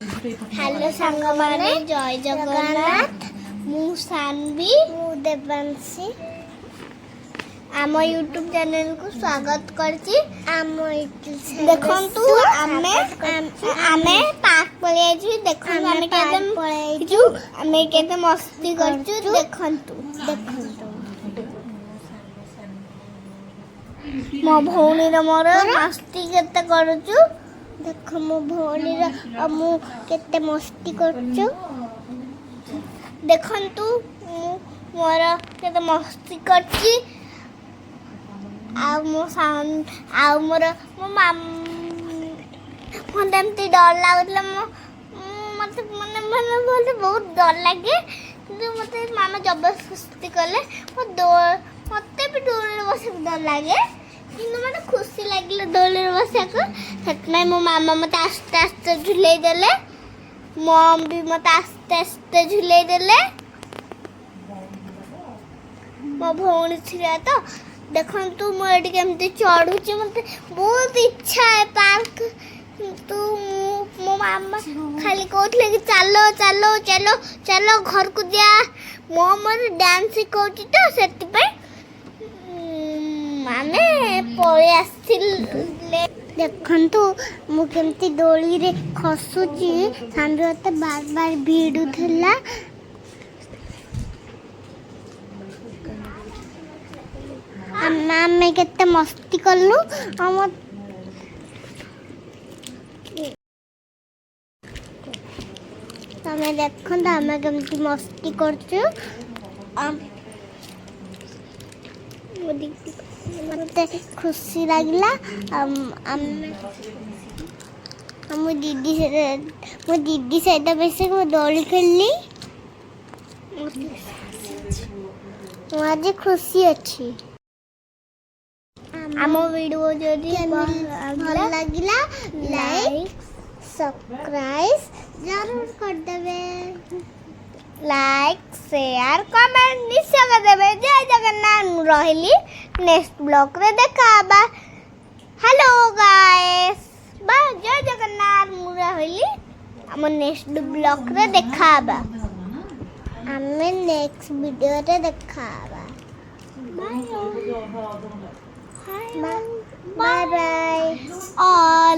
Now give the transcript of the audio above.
Hello सांग माने जय जगन्नाथ मु सानवी मु देवांशी आम यूट्यूब चैनल को स्वागत करछि। आम देखंतु आमे आमे पार्क पळे छि। देखंतु आमे केते मस्ती करछु। देखंतु मो भौणी रे मोर मस्ती केते करछु। देख मो भौणी रे मु केते मस्ती करछु। देखंतु मोर केते मस्ती करछि। आ मो मते डर लागुतला मते मने बहुत डर लागे किंतु मते मामा जबरदस्ती कले मते भी डोले बसे डर लागे किंतु मते खुशी लागिले डोले बसेको सेतमै मो मामा मते आस्ते आस्ते झुलै देले मम भी मते आस्ते आस्ते झुलै देले मो भौणी छिरा तो देखंतु मो एडी केमते चढ़ुची मते बहुत इच्छा है पार्क तो मो मामा खाली कहथले कि चलो चलो चलो चलो घर को जा मो मोर डांस कोची तो सेति पे माने पळे आथिले। देखंतु मु केमती डोली रे खसुची सांडते बार बार भीड़ू थला आमे केते मस्ती करलु हम तमे देखंतु आमे केमती मस्ती करछु। मते खुशी लागला मो दीदी सहित बेसे डोली खेलली आज खुशी अच्छी। आम वीडियो जदि भल लगिला लाइक सब्सक्राइब जरूर कर देबे। लाइक शेयर कमेंट निश्चय कर देबे। जय जगन्नाथ रहिली नेक्स्ट ब्लॉग रे देखाबा। हेलो गाइस बाय जय जगन्नाथ रहिली हम नेक्स्ट ब्लॉग रे देखाबा। हमें नेक्स्ट वीडियो रे देखाबा। Bye bye bye all.